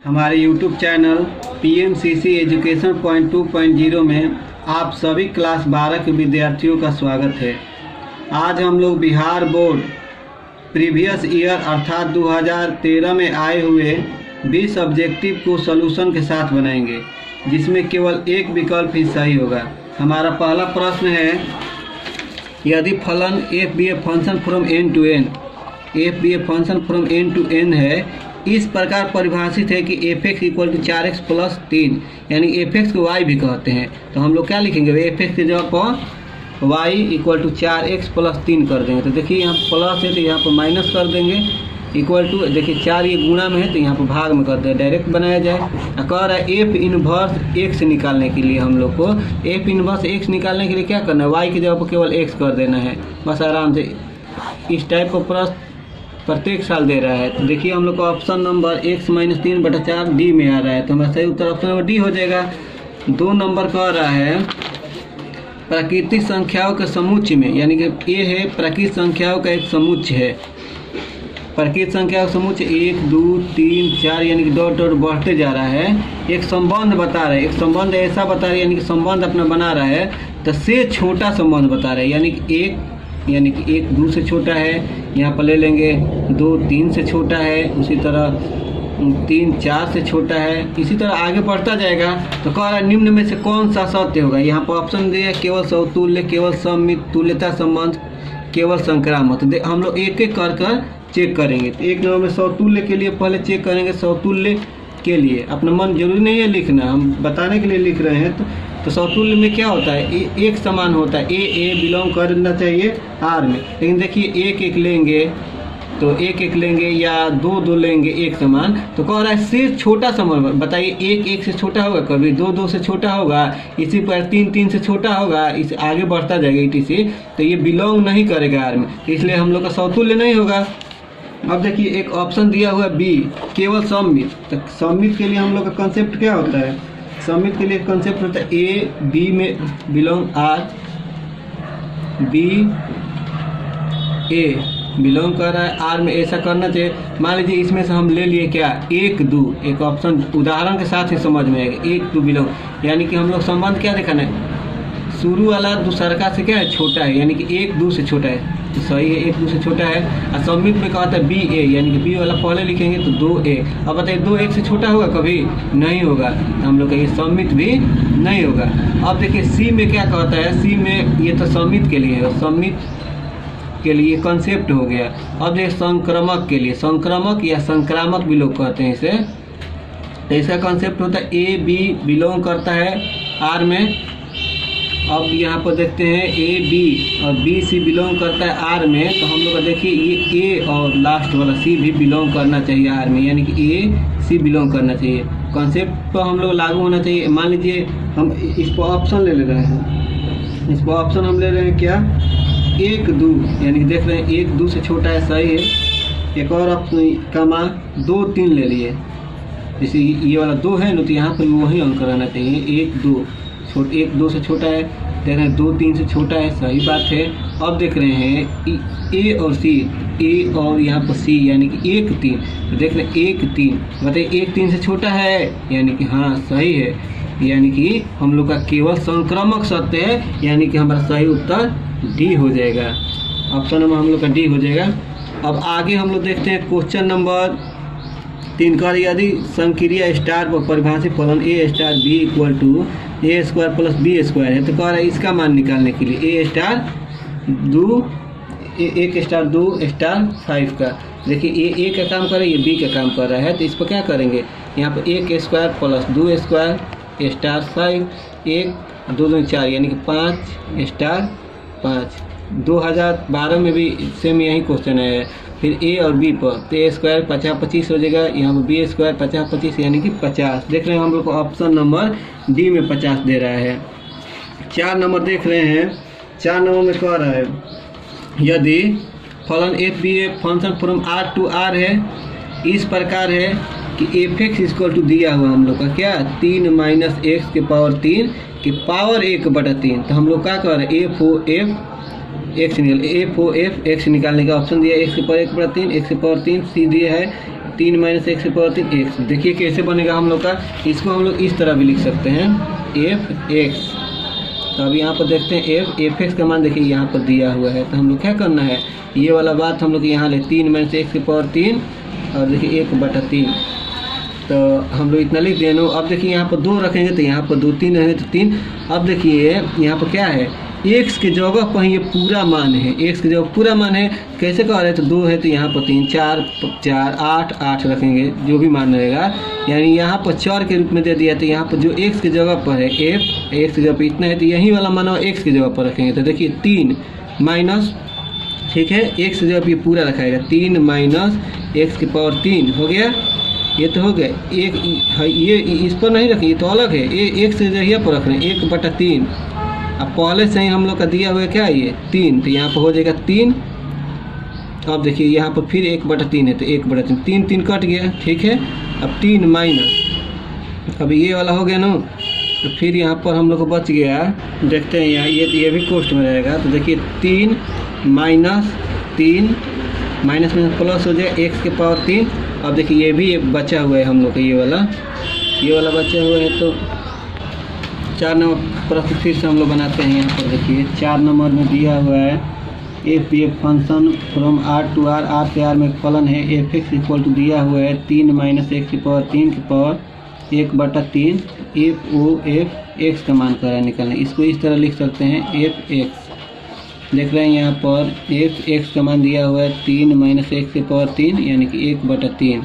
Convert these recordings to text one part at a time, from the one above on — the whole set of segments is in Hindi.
हमारे YouTube channel PMCC education point 2.0 में आप सभी क्लास 12 के विद्यार्थियों का स्वागत है। आज हम लोग बिहार बोर्ड प्रीवियस ईयर अर्थात 2013 में आए हुए 20 ऑब्जेक्टिव को सॉल्यूशन के साथ बनाएंगे, जिसमें केवल एक विकल्प ही सही होगा। हमारा पहला प्रश्न है, यदि फलन f be a function from n to n, f be a function from n to n है, इस प्रकार परिभाषित है कि f(x) equal to 4x plus 3, यानी f(x) को y भी कहते हैं। तो हम लोग क्या लिखेंगे, f(x) की जगह पर y equal to 4x plus 3 कर देंगे। तो देखिए यहाँ प्लस है तो यहाँ पर माइनस कर देंगे, इक्वल टू देखिए 4 ये गुणा में है तो यहाँ पर भाग में कर दें, डायरेक्ट बनाया जाए। कह रहा है f इनवर्स x निकालने के लिए हम लोग को f इनवर्स x निकालने के लिए क्या करना है, y की जगह पर केवल x कर देना है, बस आराम से। इस टाइप का प्रश्न प्रत्येक साल दे रहा है। तो देखिए हम लोग का ऑप्शन नंबर x-3/4 डी में आ रहा है, तो हमारा सही उत्तर ऑप्शन नंबर डी हो जाएगा। 2 नंबर कह रहा है प्राकृतिक संख्याओं के समुच्चय में, यानी कि ये है प्राकृतिक संख्याओं का एक समुच्चय है। प्राकृतिक संख्याओं का समुच्चय 1 2 3 4 यानी कि डॉट डॉट बढ़ते जा रहा है। एक संबंध बता रहा है, एक संबंध ऐसा बता रहा है, यानी कि संबंध अपना बना रहा है, तो से छोटा संबंध बता रहा है, यानी कि 1 2 से छोटा है, यहाँ पर ले लेंगे 2 3 से छोटा है, उसी तरह 3 4 से छोटा है, इसी तरह आगे बढ़ता जाएगा। तो कह रहा है निम्न में से कौन सा सत्य होगा। यहाँ पर ऑप्शन दिया केवल समतुल्य, केवल सममित, तुल्यता संबंध, केवल संक्रामक। हम लोग एक एक कर चेक करेंगे। तो एक नंबर में समतुल्य के लिए पहले चेक करेंगे। समतुल्य के लिए अपना मन जरूरी नहीं है लिखना, हम बताने के लिए लिख रहे हैं। तो समतुल्य में क्या होता है, एक समान होता है, ए बिलोंग करना चाहिए आर में। लेकिन देखिए एक एक लेंगे तो एक एक लेंगे या 2 2 लेंगे एक समान, तो कह रहा है से छोटा समान बताइए। 1 1 से छोटा होगा, कभी 2 2 से छोटा होगा, इसी पर 3 3 से छोटा होगा, इस आगे बढ़ता जाएगा ETC। तो ये बिलोंग नहीं करेगा आर में, इसलिए हम लोग का समतुल्य नहीं होगा। अब देखिए एक ऑप्शन दिया हुआ बी केवल सममित। तो सममित के लिए हम लोग का कंसेप्ट क्या होता है, सममित के लिए कंसेप्ट होता है ए बी में belong R, B A belong कर रहा है आर में, ऐसा करना चाहिए। मान लीजिए इसमें से हम ले लिए क्या 1 2, एक ऑप्शन उदाहरण के साथ ही समझ में आएगा 1 2 बिलोंग, यानी कि हम लोग संबंध क्या दिखाना है, शुरू वाला दूसरा से क्या है छोटा है, यानी कि 1 2 से छोटा है, तो सही है 1 2 से छोटा है। और सबमिट में कहता है बी ए, यानी कि बी वाला पहले लिखेंगे तो 2 a। अब बताइए 2 1 से छोटा होगा, कभी नहीं होगा, तो हम लोग कहेंगे सबमिट भी नहीं होगा। अब देखिए सी में क्या कहता है, सी में ये तो सबमिट के लिए है, सबमिट के लिए कंसेप्ट हो गया। अब देखिए संक्रामक के लिए, संक्रामक या संक्रामक भी लोग कहते हैं इसे, तो इसका कंसेप्ट होता है ए बी बिलोंग करता है आर में। अब यहाँ पर देखते हैं ए बी और बी सी बिलोंग करता है आर में, तो हम लोग देखिए ये ए और लास्ट वाला सी भी बिलोंग करना चाहिए आर में, यानी कि ए सी बिलोंग करना चाहिए। कॉन्सेप्ट तो हम लोग लागू होना चाहिए। मान लीजिए हम इस पर ऑप्शन ले रहे हैं, इस पर ऑप्शन हम ले रहे हैं क्या 1 2, यानी कि देख रहे हैं 1 2 से छोटा है, सही है। एक और ऑप्शन कमा 2 3 ले लिए, जैसे ये वाला 2 है ना, तो यहाँ पर वही अंक रहना चाहिए 1 2, 1 2 से छोटा है, देख रहे हैं 2 3 से छोटा है, सही बात है। अब देख रहे हैं ए और सी, ए और यहाँ पर सी, यानी कि 1 3, तो देख रहे हैं 1 3, बताइए 1 3 से छोटा है, यानी कि हाँ सही है, यानी कि हम लोग का केवल संक्रामक सत्य है, यानी कि हमारा सही उत्तर डी हो जाएगा। ऑप्शन नंबर हम लोग का डी हो जाएगा। अब आगे हम लोग देखते हैं क्वेश्चन नंबर 3 का, यदि संक्रिया स्टार पर परिभाषित फलन A star B equal to A square plus B square है, तो कह रहा है इसका मान निकालने के लिए ए स्टार 2 1 स्टार 2 स्टार 5 का। देखिए ये ए का काम कर रहा है, ये बी का काम कर रहा है, तो इस पर क्या करेंगे, यहाँ पर 1 स्क्वायर प्लस 2 स्क्वायर स्टार 5, 1 2 2 4, यानी कि 5 स्टार 5। 2012 में भी सेम यही क्वेश्चन है। फिर ए और बी पर, तो ए स्क्वायर 50 25 हो जाएगा, यहाँ पर बी स्क्वायर 50 25, यानी कि 50। देख रहे हैं हम लोग को ऑप्शन नंबर डी में 50 दे रहा है। 4 नंबर देख रहे हैं, 4 नंबर में कह रहा है यदि फलन F B A function from R to R है, इस प्रकार है कि एफ एक्स इक्वल टू दिया हुआ हम लोग का क्या 3 - x के पावर 3 के पावर 1/3। तो हम लोग क्या कर रहे हैं एफ ओ एफ एक्स निकालने का ऑप्शन दिया, x के पावर 1/3, x के पावर 3 सी दिया है, 3 माइनस एक्स की पावर 3 एक्स। देखिए कैसे बनेगा हम लोग का, इसको हम लोग इस तरह भी लिख सकते हैं एफ एक्स। तो अब यहाँ पर देखते हैं एफ एक्स का मान देखिए यहाँ पर दिया हुआ है। तो हम लोग क्या करना है, ये वाला बात हम लोग यहाँ ले 3 माइनस एक्स की पावर 3 और देखिए 1/3। तो हम लोग इतना लिख दिए ना। अब देखिए यहाँ पर 2 रखेंगे तो यहाँ पर 2 3 रहेंगे तो 3। अब देखिए यहाँ पर क्या है, एक्स की जगह पर ये पूरा मान है, एक्स की जगह पूरा मान है। कैसे कह रहे हैं, तो 2 है तो यहाँ पर 3 4 4 8 8 रखेंगे जो भी मान रहेगा, यानी यहाँ पर 4 के रूप में दे दिया। तो यहाँ पर जो एक्स की जगह पर है एफ एक्स की जगह पर इतना है, तो यही वाला मान एक्स की जगह पर रखेंगे। तो देखिए 3 माइनस, ठीक है, एक्स की जगह पर ये पूरा रखाएगा 3 माइनस एक्स की पावर 3 हो गया। ये तो हो गया एक, ये इस पर नहीं रखें, ये तो अलग है, ये एक्स की जगह पर रख रहे हैं 1/3। अब पहले से ही हम लोग का दिया हुआ है क्या, ये 3, तो यहाँ पर हो जाएगा 3। अब देखिए यहाँ पर फिर 1/3 है तो 1/3, 3 3 कट गया, ठीक है। अब 3 माइनस, अब ये वाला हो गया ना, तो फिर यहाँ पर हम लोग को बच गया, देखते हैं यहाँ ये भी कोष्ट में रहेगा। तो देखिए 3 माइनस 3 माइनस में प्लस हो जाएगा एक्स के पावर 3। अब देखिए ये भी बचा हुआ है हम लोग का, ये वाला बचा हुआ है। तो 4 नंबर प्रश्न फिर से हम लोग बनाते हैं। यहाँ पर देखिए 4 नंबर में दिया हुआ है F function from R to R, R से आर में फलन है एफ एक्स इक्वल टू दिया हुआ है 3 माइनस एक्स की पावर 3 की power 1/3। F O F X का मान कर रहा है निकालना, इसको इस तरह लिख सकते हैं एफ एक्स। देख रहे हैं यहाँ पर एफ एक्स का मान दिया हुआ है 3 माइनस एक्स की पावर 3 यानी कि 1/3,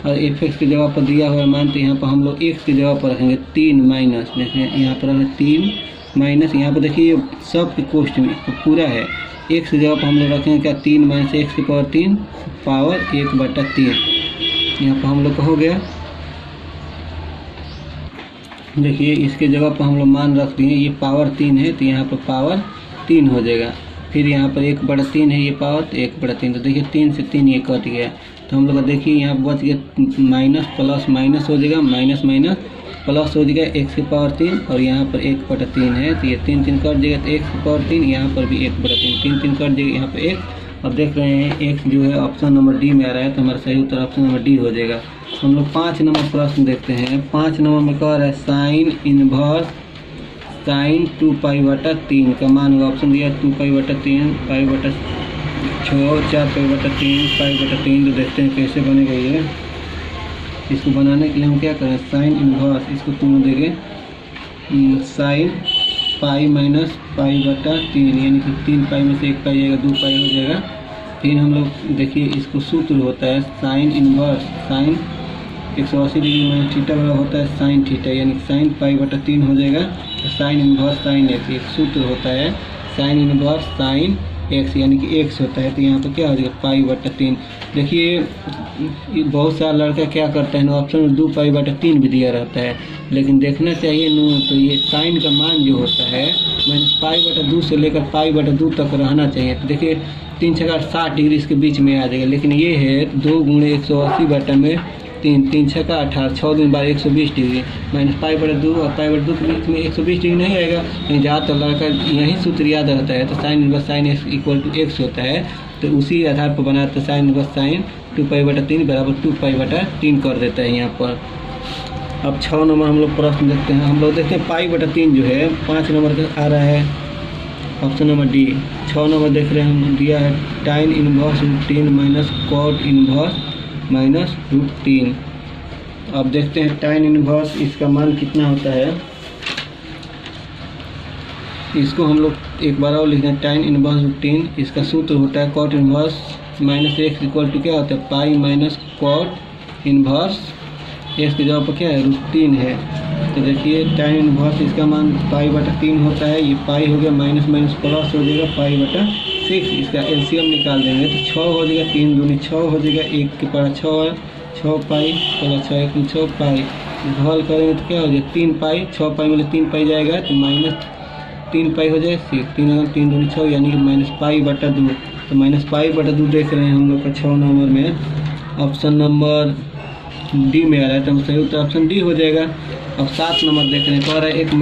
और एफ एक्स की जगह पर दिया हुआ है मान, तो यहाँ पर हम लोग एक्स की जगह पर रखेंगे 3 माइनस, देखें यहाँ पर है 3 माइनस, यहाँ पर देखिए सब के कोष्ट में पूरा है, एक्स की जगह पर हम लोग रखेंगे क्या 3 माइनस एक्स की पावर 3 पावर 1/3। यहाँ पर हम लोग का हो गया। देखिए इसके जगह पर हम लोग मान रख दिए, ये पावर 3 है तो यहाँ पर पावर 3 हो जाएगा। फिर यहाँ पर 1/3 है ये पावर, तो 1/3। तो देखिए 3 से 3 ये कट गया, तो हम लोग का देखिए यहाँ पर बच गया माइनस प्लस माइनस हो जाएगा, माइनस माइनस प्लस हो जाएगा एक्स की पावर 3, और यहाँ पर 1/3 है तो ये 3 3 कट जाएगा, तो एक्स की पावर 3 यहाँ पर भी 1/3, 3 3 कट जाएगा, यहाँ पर 1। अब देख रहे हैं एक्स जो है ऑप्शन नंबर डी में आ रहा है, तो हमारा सही उत्तर ऑप्शन नंबर डी हो जाएगा। हम लोग 5 नंबर प्रश्न देखते हैं। 5 नंबर में कह रहा है साइन इनवर्स साइन 2π/3 का मान होगा, ऑप्शन दिया 2π/3 π/6 4π/3 π/3। तो देखते हैं कैसे बनेगा ये। इसको बनाने के लिए हम क्या करें, साइन इनवर्स इसको तुम देंगे साइन पाई माइनस π/3 यानी कि 3π में से 1π जाएगा, 2π हो जाएगा। फिर हम लोग देखिए इसको सूत्र होता है sign inverse sign 180 degree minus theta वाला होता है साइन थीटा, यानी साइन π/3 हो जाएगा। तो साइन इनवर्स साइन एक्स एक सूत्र होता है, साइन इनवर्स साइन एक्स यानी कि एक्स होता है। तो यहाँ पर क्या हो जाएगा π/3। देखिए बहुत सारा लड़का क्या करता है ना, ऑप्शन में 2π/3 भी दिया रहता है, लेकिन देखना चाहिए नो, तो ये साइन का मान जो होता है माइनस π/2 से लेकर π/2 तक रहना चाहिए। तो देखिए 3 6 60 डिग्री इसके बीच में आ जाएगा, लेकिन ये है 2 × 180 में 3 3 6 18 6 दिन बाद 120 डिग्री माइनस π/2 और π/2 के बीच में 120 डिग्री नहीं आएगा। लेकिन ज़्यादातर लड़का यही सूत्र याद रहता है, तो sine inverse sine X equal to X होता है, तो उसी आधार पर बनाते हैं साइन इनवर्स साइन 2π/3 बराबर 2π/3 कर देता है यहाँ पर। अब 6 नंबर हम लोग प्रश्न देखते हैं। हम लोग देखते हैं π/3 जो है 5 नंबर का आ रहा है, ऑप्शन नंबर डी। 6 नंबर देख रहे हैं हम दिया है tan inverse √3 minus cot inverse minus √3। अब देखते हैं टाइन इनवर्स इसका मान कितना होता है, इसको हम लोग एक बार और लिखते हैं टाइन इनवर्स √3। इसका सूत्र होता है cot inverse minus X equal to क्या होता है pi minus cot inverse X की जगह पर क्या है √3 है। तो देखिए टाइन इनवर्स इसका मान π/3 होता है, ये पाई हो गया माइनस माइनस प्लस हो जाएगा π/6। इसका एलसीएम निकाल देंगे तो 6 हो जाएगा, 3 दूनी 6 हो जाएगा, 1 के पावर 6 6π प्लस 6 1 6π। हल करेंगे तो क्या हो जाएगा 3π, 6π मतलब 3π जाएगा तो माइनस 3π हो जाएगा 6 3 अगर 3 दूनी 6 यानी कि माइनस π/2। तो माइनस π/2 देख रहे हैं हम लोग का 6 नंबर में, ऑप्शन नंबर डी में आ रहा है, तो सही उत्तर ऑप्शन डी हो जाएगा। अब 7 नंबर देख रहे हैं, कह रहा है एक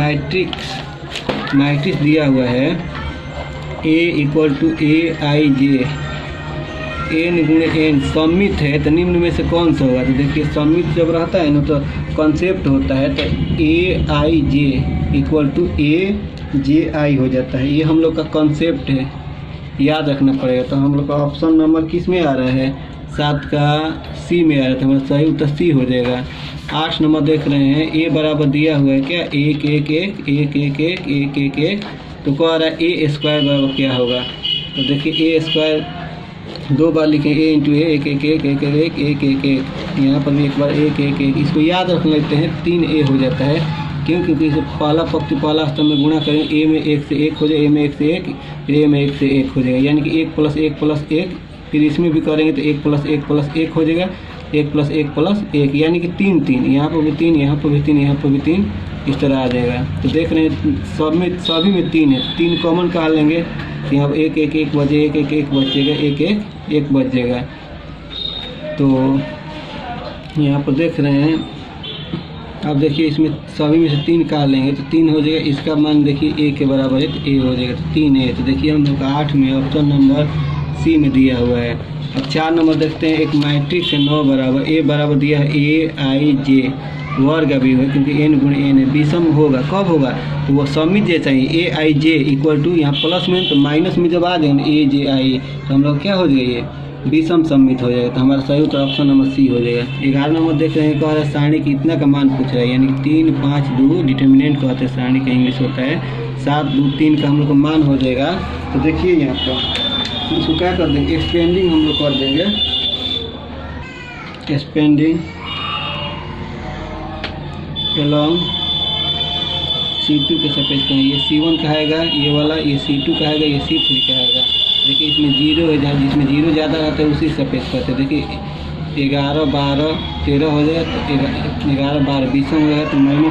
मैट्रिक्स दिया हुआ है A = AIJ n गुणे n सममित है तो निम्न में से कौन सा होगा? तो देखिए सममित जब रहता है ना तो कॉन्सेप्ट होता है तो aij इक्वल टू AJI हो जाता है। ये हम लोग का कॉन्सेप्ट है, याद रखना पड़ेगा। तो हम लोग का ऑप्शन नंबर किस में आ रहा है? 7 का C में आ रहा था, हमारा सही उत्तर C हो जाएगा। 8 नंबर देख रहे हैं, A बराबर दिया हुआ है क्या? 1 1 1 1 1 1 1 1 1 तो कह रहा है A स्क्वायर बराबर क्या होगा? तो देखिए A स्क्वायर 2 बार लिखें, A इंटू A 1 1 1 1 1 1 1 1, यहाँ पर भी एक बार 1 1 1, इसको याद रख लेते हैं 3A हो जाता है। क्यों? क्योंकि इसे पहला पक्ति पहला स्तंभ में गुणा करें, A में 1 से 1 हो जाए, A में 1 से 1, फिर A में 1 से 1 हो जाएगा, यानी कि 1 प्लस 1 प्लस 1, फिर इसमें भी करेंगे तो 1 प्लस 1 प्लस 1 हो जाएगा, 1 प्लस 1 प्लस 1, यानी कि 3 3, यहाँ पर भी 3, यहाँ पर भी 3, यहाँ पर भी 3, इस तरह आ जाएगा। तो देख रहे हैं सभी में 3 है, 3 कॉमन कहा लेंगे, यहाँ पर 1 1 1 बचे, 1 1 1 बचेगा, 1 1 1 बच जाएगा। तो यहाँ पर देख रहे हैं, अब देखिए इसमें सभी में से 3 काट लेंगे तो 3 हो जाएगा, इसका मान देखिए A के बराबर है तो A हो जाएगा, तो 3A। तो देखिए हम लोग का 8 में ऑप्शन नंबर C में दिया हुआ है। अब 4 नंबर देखते हैं, एक मैट्रिक्स है 9 बराबर, A बराबर दिया है AIJ वर्ग अभी है क्योंकि n गुणे n है, विषम होगा, कब होगा? तो वो सममित जैसा ही AIJ इक्वल टू यहाँ प्लस में तो माइनस में जब आ जाएगा AJI तो हम लोग क्या हो जाएगा? ये विषम सम्मित हो जाएगा। तो हमारा सही उत्तर ऑप्शन नंबर C हो जाएगा। 11 नंबर देख रहे हैं, कह रहा है सारणी की इतना का मान पूछ रहा है, यानी 3 5 2 डिटर्मिनेंट कहते हैं, सारणी का इंग्लिश होता है। 7 2 3 का हम लोग का मान हो जाएगा। तो देखिए यहाँ पर इसको क्या कर देंगे? एक्सपेंडिंग हम लोग कर देंगे, एक्सपेंडिंग एलॉन्ग C2 के सपेक्ष कहेंगे, ये C1 कहेगा ये वाला, ये C2 कहेगा, ये C3 कहेगा। देखिए इसमें 0 है, जहाँ जिसमें 0 ज़्यादा रहता है उसी सपेक्ष करते हैं। देखिए 11 12 13 हो जाएगा तो 11 12 20 हो जाएगा, तो -1,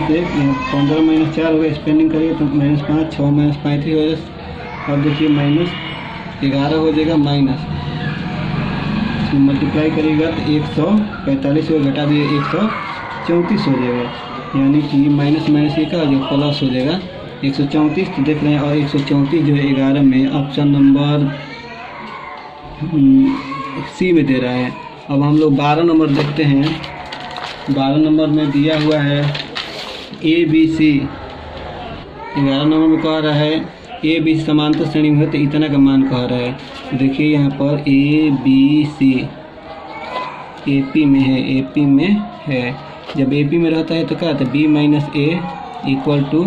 15 - 4 हो गया, स्पेंडिंग करिए तो -5 6 - 35 हो जाएगा। और देखिए -11 हो जाएगा, माइनस इसमें मल्टीप्लाई करिएगा तो 145 हो, घटा दिए 134 हो जाएगा, यानी कि माइनस माइनस ये का जो प्लस हो जाएगा 134। तो देख रहे हैं, और 134 जो है 11 में ऑप्शन नंबर C में दे रहा है। अब हम लोग 12 नंबर देखते हैं, 12 नंबर में दिया हुआ है ABC, 11 नंबर में कह रहा है ABC समांतर श्रेणी में है तो इतना का मान कह रहा है। देखिए यहाँ पर ABC AP में है, AP में है, जब AP में रहता है तो क्या होता है? B - A equal to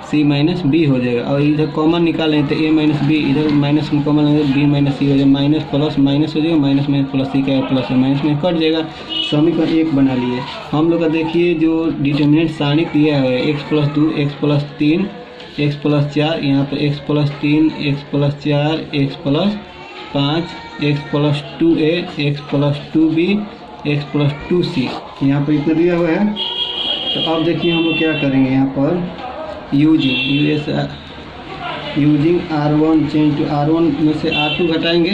C - B हो जाएगा, और इधर कॉमन निकालें तो A - B, इधर माइनस में कॉमन है B - C हो जाएगा, माइनस प्लस माइनस हो जाएगा, माइनस में प्लस C का प्लस है, माइनस में कट जाएगा, समीकरण 1 बना लिए हम लोग का। देखिए जो डिटर्मिनेंट सारणी दिया है x + 2 x + 3 x + 4, यहाँ पर x + 3 x + 4 x + 5 x + 2a x + 2b x + 2c, यहाँ पर इतना दिया हुआ है। तो अब देखिए हम लोग क्या करेंगे, यहाँ पर using R1 change to R1 में से R2 घटाएंगे,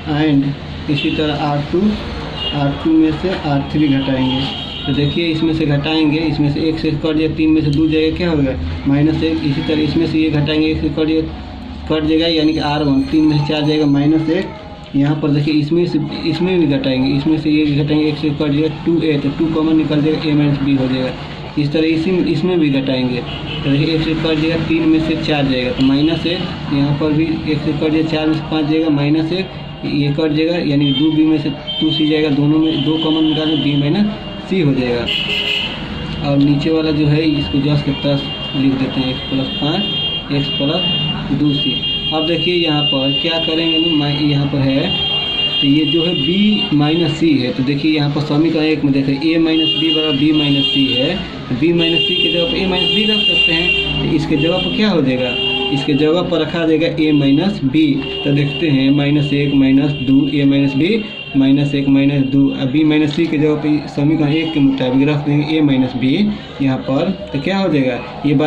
एंड इसी तरह R2 में से R3 घटाएंगे। तो देखिए इसमें से घटाएंगे, इसमें से 1 से कट जाएगा, 3 में से 2 जाएगा, क्या होगा? -1। इसी तरह इसमें से ये घटाएंगे, 1 से कट जाएगा, यानी कि R1, 3 में से 4 जाएगा, -1। यहाँ पर देखिए इसमें भी घटाएंगे, इसमें से ये घटाएंगे, 1 से कट जाएगा 2a, तो 2 कॉमन निकल जाएगा, A - B हो जाएगा। इस तरह इसमें भी घटाएंगे, तो देखिए 1 से कट जाएगा, 3 में से 4 जाएगा तो -1, यहाँ पर भी 1 से कट जाएगा, 4 में से 5 जाएगा, -1, ये कट जाएगा, यानी 2b में से 2c जाएगा, दोनों में 2 कॉमन निकालें, B - C हो जाएगा। और नीचे वाला जो है इसको जस्ट के प्लस लिख देते हैं, x + 5 x + 2c। अब देखिए यहाँ पर क्या करेंगे, यहाँ पर है तो ये जो है B - C है, तो देखिए यहाँ पर समीकरण 1 में देखें A - B बराबर B - C है, B - C के जगह पर A - B रख सकते हैं, तो इसके जगह पर क्या हो जाएगा? इसके जगह पर रखा जाएगा A - B। तो देखते हैं -1 - 2 A - B -1 - 2, अब B - C के जगह पर समीकरण 1 के मुताबिक रख देंगे A - B यहाँ पर, तो क्या हो जाएगा?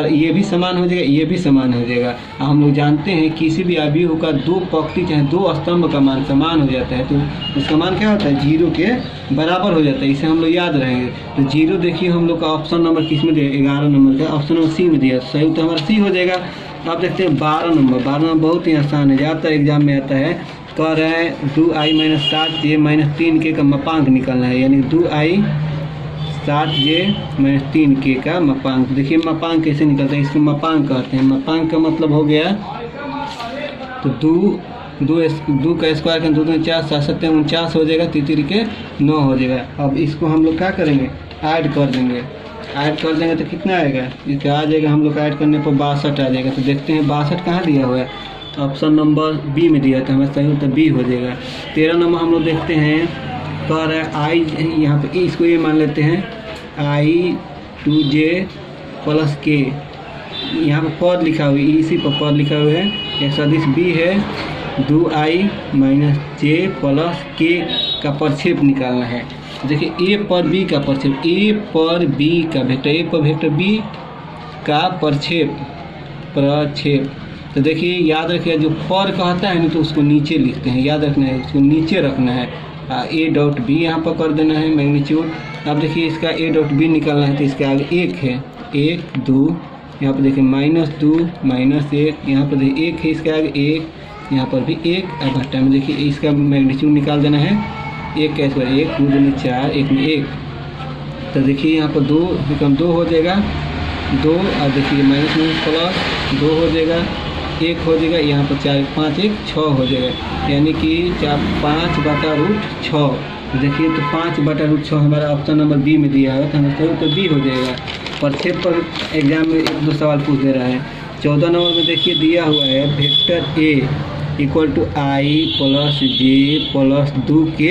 ये भी समान हो जाएगा, ये भी समान हो जाएगा। हम लोग जानते हैं किसी भी अवयव का 2 पंक्ति चाहे 2 स्तंभ का मान समान हो जाता है तो उसका मान क्या होता है? 0 के बराबर हो जाता है, इसे हम लोग याद रहेंगे। तो 0 देखिए हम लोग का ऑप्शन नंबर किस में दिया? 11 नंबर का ऑप्शन नंबर C में दिया, सही तो हमारा C हो जाएगा। अब देखते हैं 12 नंबर। 12 नंबर बहुत ही आसान है, ज़्यादातर एग्जाम में आता है। कह रहे हैं 2i-7j-3k का मापांक निकालना है, यानी 2i-7j-3k का मापांक। देखिए मापांक कैसे निकलता है, इसको मापांक कहते हैं। मापांक का मतलब हो गया तो दो का स्क्वायर का 2 दूनी 4, 7 7 49 हो जाएगा, 3 के 9 हो जाएगा। अब इसको हम लोग क्या करेंगे, ऐड कर देंगे। ऐड कर देंगे तो कितना आएगा, इसका आ जाएगा, हम लोग ऐड करने पर 62 आ जाएगा। तो देखते हैं 62 कहाँ दिया हुआ है, ऑप्शन नंबर बी में दिया था, हमें सही उत्तर बी हो जाएगा। 13 नंबर हम लोग देखते हैं, कह रहा है आई, यहाँ पे इसको ये मान लेते हैं i2j + k, यहाँ पर पद लिखा हुआ है, इसी पर पद लिखा हुआ है। एक सदिश बी है, 2i - j + k का प्रक्षेप निकालना है। देखिए ए पर बी का प्रक्षेप, ए पर बी का वेक्टर, ए पर वेक्टर बी का प्रक्षेप। तो देखिए याद रखिए, जो पर कहता है ना तो उसको नीचे लिखते हैं, याद रखना है, उसको नीचे रखना है। a.b यहाँ पर कर देना है मैग्नीट्यूड। अब देखिए इसका a.b निकालना है, तो इसके आगे 1 है, 1 2, यहाँ पर देखिए -2 -1, यहाँ पर देखिए 1 है, इसके आगे 1, यहाँ पर भी 1, अब घटा में देखिए इसका मैग्नीट्यूड निकाल देना है। 1 का स्क्वायर 1, 2 दूनी 4, 1 में 1, तो देखिए यहाँ पर 2 हो जाएगा 2, और देखिए माइनस प्लस 2 हो जाएगा, 1 हो जाएगा, यहाँ पर 4 5 1 6 हो जाएगा, यानी कि 5/√6। देखिए तो 5/√6 हमारा ऑप्शन नंबर बी में दिया है, तो हमें सही तो बी हो जाएगा। प्रक्षेप पर एग्जाम में 1-2 सवाल पूछ दे रहा है। 14 नंबर में देखिए दिया हुआ है vector A = i + j + 2k,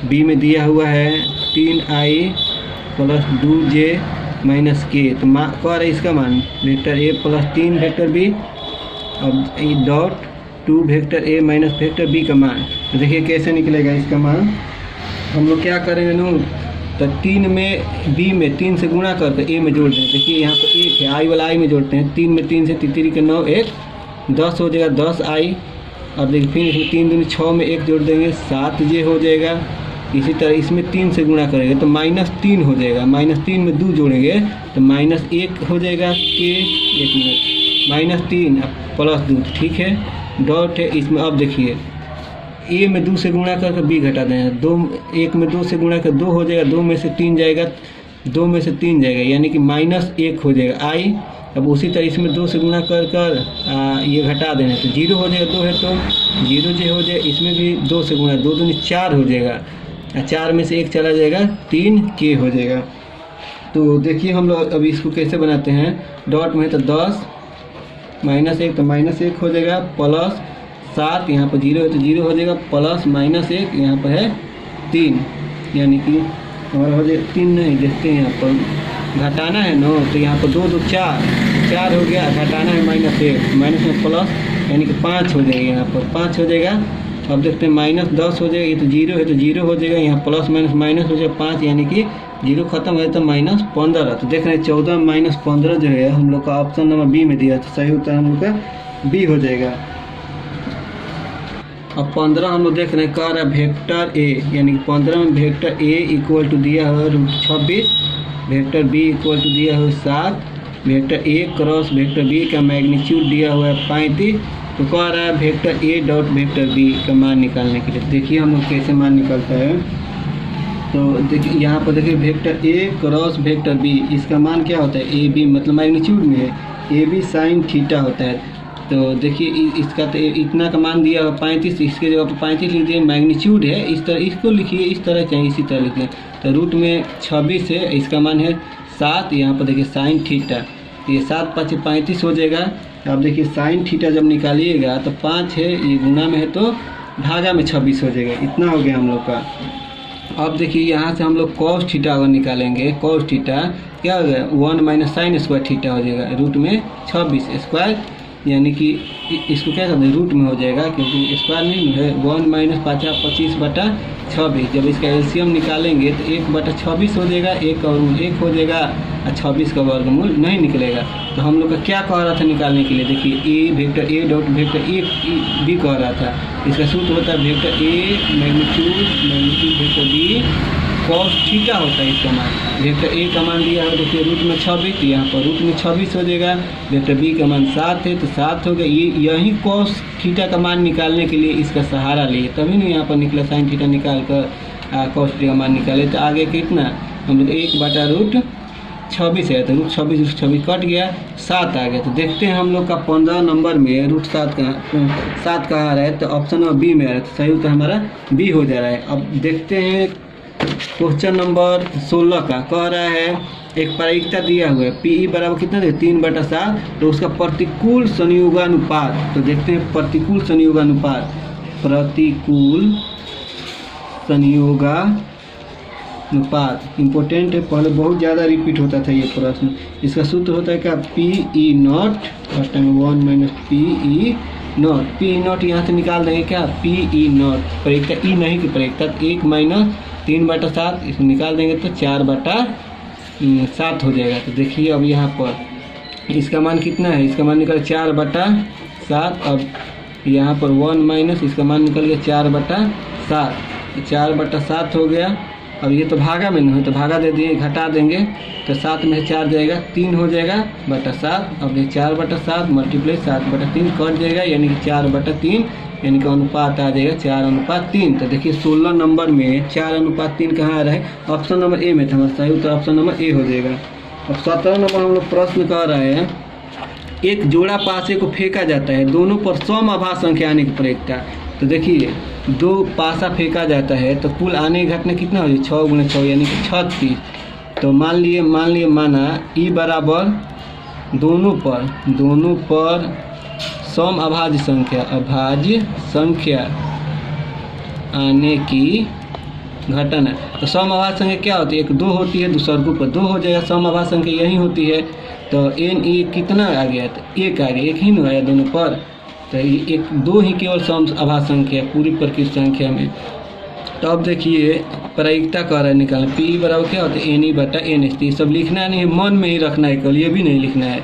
B में दिया हुआ है 3i + 2j - k। तो कह रहे इसका मान वेक्टर ए + 3 वेक्टर बी, अब dot 2 vector A - vector B का मान। तो देखिए कैसे निकलेगा इसका मान, हम लोग क्या करेंगे ना, तो 3 में बी में 3 से गुणा करके ए में जोड़ दें। देखिए यहाँ पर 1 है, आई वाला आई में जोड़ते हैं, 3 में 3 से 3 के 9, 1 10 हो जाएगा, 10i। अब देखिए फिर इसमें 3 दूनी 6 में 1 जोड़ देंगे, 7j हो जाएगा। इसी तरह इसमें 3 से गुणा करेंगे तो -3 हो जाएगा, -3 में 2 जोड़ेंगे तो -1 हो जाएगा के, 1 मिनट, -3 + 2, ठीक है, डॉट है इसमें। अब देखिए ए में 2 से गुणा करके बी घटा दें, 1 में 2 से गुणा कर 2 हो जाएगा, 2 में से 3 जाएगा, 2 में से 3 जाएगा, यानी कि -1 हो जाएगा आई। अब उसी तरह इसमें 2 से गुणा कर ये घटा देना, तो 0 हो जाएगा, 2 है तो 0j हो जाएगा, इसमें भी 2 से गुणा, 2 दूनी 4 हो जाएगा, 4 में से 1 चला जाएगा, 3k हो जाएगा। तो देखिए हम लोग अभी इसको कैसे बनाते हैं, डॉट में तो 10 -1 तो -1 हो जाएगा, प्लस 7, यहाँ पर 0 है तो 0 हो जाएगा, प्लस -1 यहाँ पर है 3, यानी कि हमारा हो जाएगा 3 नहीं, देखते हैं यहाँ पर घटाना है ना, तो यहाँ पर 2 2 4 हो गया, घटाना है -1, माइनस में प्लस, यानी कि 5 हो जाएगा, यहाँ पर 5 हो जाएगा। अब देखते हैं -10 हो जाएगा, ये तो 0 है तो 0 हो जाएगा, यहाँ प्लस माइनस हो जाएगा 5, यानी कि 0 खत्म है तो -15। तो देख रहे हैं 14 - 15 जो है हम लोग का ऑप्शन नंबर बी में दिया, तो सही उत्तर हम लोग का बी हो जाएगा। अब 15 हम लोग देख रहे हैं, कह रहा है वेक्टर ए, यानी कि 15 में वेक्टर ए = दिया हुआ √26, वेक्टर बी = दिया हुआ 7, vector A cross vector B का मैग्नीट्यूड दिया हुआ है 35। तो कह रहा है vector A dot vector B का मान निकालने के लिए। देखिए हम लोग कैसे मान निकलता है, तो देखिए यहाँ पर देखिए vector A cross vector B, इसका मान क्या होता है, ए बी मतलब मैग्नीट्यूड में है, ए बी sin थीटा होता है। तो देखिए इसका तो इतना का मान दिया 35, इसके जगह पर 35 लिख दिए, मैग्नीट्यूड है, इस तरह इसको लिखिए, इस तरह चाहे इसी तरह लिख लें। तो रूट में 26 है, इसका मान है 7, यहाँ पर देखिए sin थीटा, ये 7 × 5 = 35 हो जाएगा। अब देखिए sin थीटा जब निकालिएगा तो 5 है, ये गुना में है तो भागा में 26 हो जाएगा, इतना हो गया हम लोग का। अब देखिए यहाँ से हम लोग cos थीटा अगर निकालेंगे, cos थीटा क्या हो गया, 1 - sin² थीटा हो जाएगा, रूट में 26 स्क्वायर, यानी कि इसको क्या करते हैं रूट में हो जाएगा, क्योंकि स्क्वायर नहीं है, 1 - 5 = 25/26। जब इसका एलसीएम निकालेंगे तो 1/26 हो जाएगा, 1 का वर्गमूल 1 हो जाएगा और 26 का वर्गमूल नहीं निकलेगा। तो हम लोग का क्या कह रहा था निकालने के लिए, देखिए A vector A dot vector A B कह रहा था, इसका सूत्र होता है vector A magnitude vector B cos theta होता है इसका मान। वेक्टर ए का मान दिया है देखिए रूट में 26, तो यहाँ पर रूट में 26 हो जाएगा। वेक्टर बी का मान 7 है तो 7 हो गया। ये यही cos थीटा का मान निकालने के लिए इसका सहारा लिए, तभी नहीं यहाँ पर निकला साइन थीटा निकाल कर cos थीटा का मान निकाले। तो आगे कितना हम लोग 1/√26 है, तो √26 कट गया, 7 आ गया। तो देखते हैं हम लोग का 15 नंबर में √7 कहाँ आ रहा है, तो ऑप्शन नंबर बी में आ रहा है। तो सही उत्तर हमारा बी हो जा रहा है। अब देखते हैं क्वेश्चन नंबर 16 का, कह रहा है एक प्रायिकता दिया हुआ है पी बराबर कितना दे 3/7, तो उसका प्रतिकूल संयोगानुपात। तो देखते हैं प्रतिकूल संयोगानुपात इम्पोर्टेंट है, पहले बहुत ज़्यादा रिपीट होता था ये प्रश्न। इसका सूत्र होता है क्या PE0 first time 1 - PE0। PE0 यहाँ से निकाल देंगे क्या PE0 प्रायिकता ई नहीं की प्रायिकता 1 - 3/7 इसको निकाल देंगे तो 4/7 हो जाएगा। तो देखिए अब यहाँ पर इसका मान कितना है, इसका मान निकल 4/7। अब यहाँ पर 1 - इसका मान निकल गया 4/7, 4/7 हो गया। अब ये तो भागा में नहीं है तो भागा दे दिए, घटा देंगे तो 7 में 4 जाएगा 3 हो जाएगा /7। अब ये 4/7 मल्टीप्लाई 7/3 कट जाएगा, यानी कि 4/3, यानी कि अनुपात आ जाएगा 4:3। तो देखिए 16 नंबर में 4:3 कहाँ आ रहा है, ऑप्शन नंबर ए में था हमारा सही उत्तर ऑप्शन नंबर ए हो जाएगा। अब 17 नंबर हम लोग प्रश्न कर रहे हैं एक जोड़ा पासे को फेंका जाता है, दोनों पर सम आभास संख्या आने की प्रायिकता। तो देखिए 2 पासा फेंका जाता है तो कुल आने घटना कितना हो जाए 6 × 6 यानी कि 36। तो मान लिए माना ई बराबर दोनों पर सम अभाज्य संख्या आने की घटना। तो सम अभाज्य संख्या क्या होती है, 1 2 होती है, दूसरा को पर 2 हो जाएगा। सम अभाज्य संख्या यही होती है। तो n e कितना आ गया, तो 1 आ गया, 1 ही न आया दोनों पर। तो ये 2 ही केवल सम अभाज्य संख्या पूरी प्रकृत संख्या में। तो अब देखिए प्रायिकता कर रहा है निकालना, पी बराबर क्या होता है NE/NS। ये सब लिखना नहीं है, मन में ही रखना है, कल ये भी नहीं लिखना है।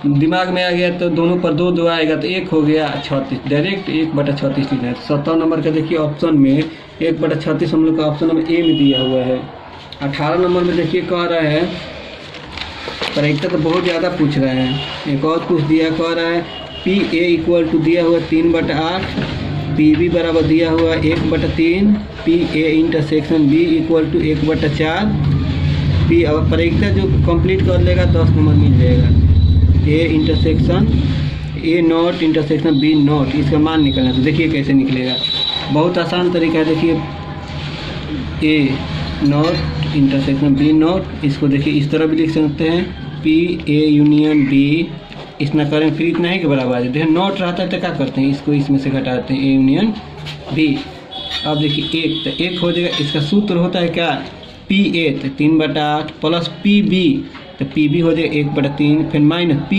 दिमाग में आ गया तो दोनों पर 2 आएगा तो 1 हो गया 36, डायरेक्ट 1/36 लिखना है। 17 नंबर का देखिए ऑप्शन में 1/36 हम लोग का ऑप्शन नंबर ए में दिया हुआ है। 18 नंबर में देखिए कह रहा है प्रायिकता तो बहुत ज़्यादा पूछ रहा है, एक और कुछ दिया कह रहा है PA = दिया हुआ 3/8, PB बराबर दिया हुआ 1/3, PA इंटरसेक्शन B = 1/4। P अब प्रायिकता जो कंप्लीट कर लेगा 10 नंबर मिल जाएगा। A intersection A0 intersection B0 इसका मान निकलना। तो देखिए कैसे निकलेगा, बहुत आसान तरीका है। देखिए A0 इंटरसेक्शन B0, इसको देखिए इस तरह भी लिख सकते हैं PA यूनियन B। इतना करें फिर इतना ही के बराबर है। देखिए नोट रहता है तो क्या करते हैं, इसको इसमें से घटाते हैं A यूनियन B। अब देखिए 1 तो 1 हो जाएगा। इसका सूत्र होता है क्या PA तो 3/8 प्लस PB तो PB हो जाएगा 1/3, फिर माइनस A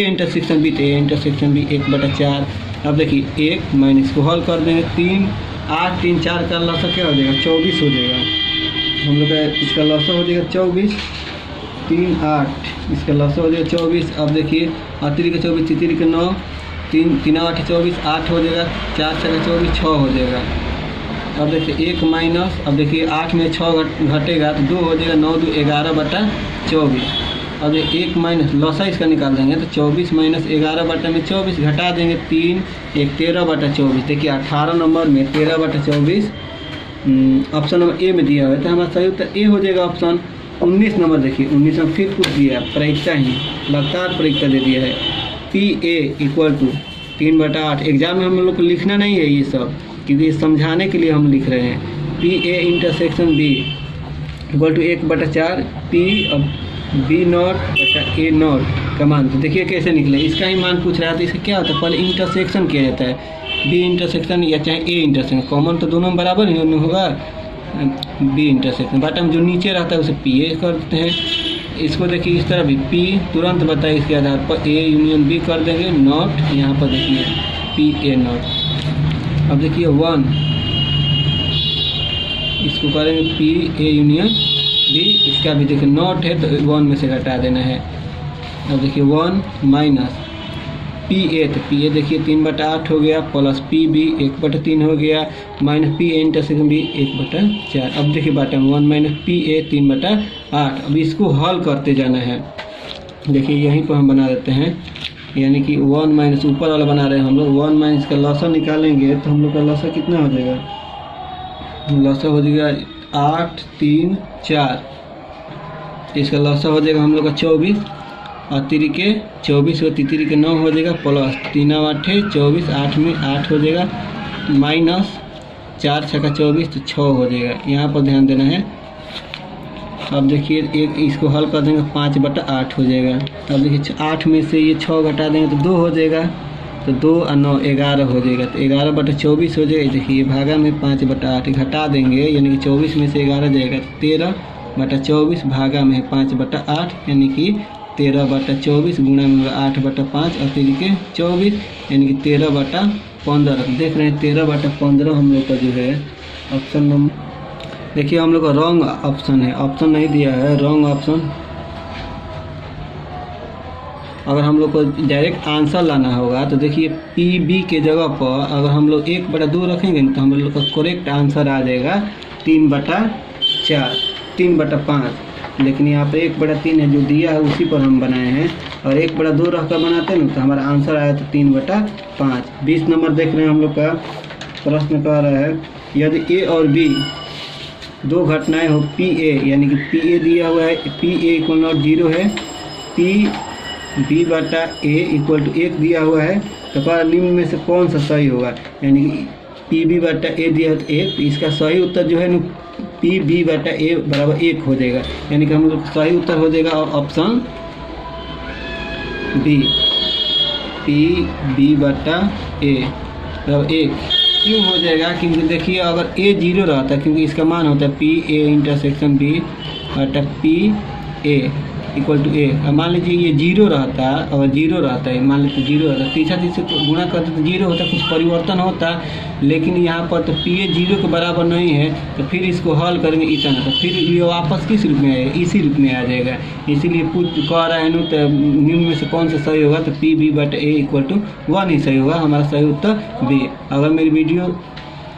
इंटरसेक्शन B तो A इंटरसेक्शन B 1/4। अब देखिए 1 माइनस को हल कर देंगे 3 8 3 4 का लसा क्या हो जाएगा 24 हो जाएगा। हम लोग का इसका लसा हो जाएगा 24, 3 8 इसका लसा हो जाएगा 24। अब देखिए 3 के 24 3 के 9 3 8 24 8 हो जाएगा, 4 6 24 6 हो जाएगा। अब देखिए 1 माइनस, अब देखिए 8 में 6 घटेगा तो 2 हो जाएगा, 9 2 11/24। अब 1 माइनस लसा इसका निकाल देंगे तो 24 - 11/24 घटा देंगे 3 1 13/24। देखिए 18 नंबर में 13/24 ऑप्शन नंबर ए में दिया हुआ है, तो हमारा सही उत्तर ए हो जाएगा ऑप्शन। 19 नंबर देखिए 19 में फिर कुछ दिया प्रायिकता ही लगातार प्रायिकता दे दिया है PA = 3/8। एग्जाम में हम लोग को लिखना नहीं है ये सब, क्योंकि ये समझाने के लिए हम लिख रहे हैं। PA इंटरसेक्शन B = 1/4 P अब B0/A0 का मान। तो देखिए कैसे निकले, इसका ही मान पूछ रहा है। तो इसका क्या होता है, पहले इंटरसेक्शन किया जाता है, B इंटरसेक्शन या चाहे A इंटरसेक्शन, कॉमन तो दोनों बराबर ही होगा। B इंटरसेक्शन बॉटम जो नीचे रहता है उसे PA कर देते हैं। इसको देखिए इस तरह भी P तुरंत बताइए, इसके आधार पर A यूनियन B कर देंगे नॉट, यहाँ पर देखिए PA0। अब देखिए 1 इसको करेंगे PA यूनियन B, इसका भी देखिए नॉट है तो 1 में से घटा देना है। अब देखिए 1 माइनस P पी ए, तो पी ए देखिए 3/8 हो गया, प्लस पी बी 1/3 हो गया, minus P A intersection B 1/4। अब देखिए बॉटम 1 माइनस पी ए 3/8। अब इसको हल करते जाना है। देखिए यहीं पर हम बना देते हैं, यानी कि 1 माइनस ऊपर वाला बना रहे हैं हम लोग। 1 माइनस का लॉसा निकालेंगे तो हम लोग का लॉसा कितना हो जाएगा, लॉसा हो जाएगा 8 3 4। इसका लॉसा हो जाएगा हम लोग का 24 और तिरिके 24 और तिरिके 9 हो जाएगा, प्लस 3 8 24, 8 में 8 हो जाएगा, माइनस 4 6 का 24 तो 6 हो जाएगा। यहाँ पर ध्यान देना है। अब देखिए एक इसको हल कर देंगे 5/8 हो जाएगा। अब देखिए 8 में से ये 6 घटा देंगे तो 2 हो जाएगा, तो 2 और 9 11 हो जाएगा, तो 11/24 हो जाएगा। देखिए भागा में 5/8 घटा देंगे, यानी कि 24 में से 11 जाएगा, 13/24 भागा में 5/8, यानी कि 13/24 गुणा में 8/5 और तिरिके 24, यानी कि 13/15। देख रहे हैं 13/15 हम लोग का जो है ऑप्शन नंबर। देखिए हम लोग का रॉन्ग ऑप्शन है, ऑप्शन नहीं दिया है, रॉन्ग ऑप्शन। अगर हम लोग को डायरेक्ट आंसर लाना होगा तो देखिए पी बी के जगह पर अगर हम लोग 1/2 रखेंगे तो हम लोग का करेक्ट आंसर आ जाएगा 3/4 3/5। लेकिन यहाँ पे 1/3 है जो दिया है उसी पर हम बनाए हैं, और 1/2 रख कर बनाते हैं ना तो हमारा आंसर आया तो 3/5। 20 नंबर देख रहे हैं हम लोग का प्रश्न कह रहा है, यदि ए और बी दो घटनाएं हो पी ए, यानी कि पी ए दिया हुआ है, पी ए = 0 है, पी बी बटा ए = 1 दिया हुआ है, तो पर निम्न में से कौन सा सही होगा। यानी कि पी बी बटा ए दिया है तो 1, तो इसका सही उत्तर जो है ना पी बी बटा ए बराबर 1 हो जाएगा, यानी कि हम लोग सही उत्तर हो जाएगा ऑप्शन बी, पी बी बटा ए बराबर 1। क्यों हो जाएगा, क्योंकि देखिए अगर ए 0 रहता है, क्योंकि इसका मान होता है पी ए इंटरसेक्शन बी बटा पी ए = ए। अब मान लीजिए ये 0 रहता है, अगर 0 रहता है, मान लीजिए 0 रहता है, पीछा से गुणा करते तो 0 होता, कुछ परिवर्तन होता, लेकिन यहाँ पर तो पी ए 0 के बराबर नहीं है, तो फिर इसको हल करेंगे इतना, तो फिर ये वापस किस रूप में आएगा, इसी रूप में आ जाएगा। इसीलिए कह रहा है ना, तो निम्न में से कौन सा सही होगा, तो पी बी बटा ए = 1 ही सही होगा, हमारा सही उत्तर बी। अगर मेरी वीडियो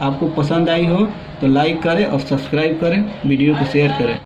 आपको पसंद आई हो तो लाइक करें और सब्सक्राइब करें, वीडियो को शेयर करें।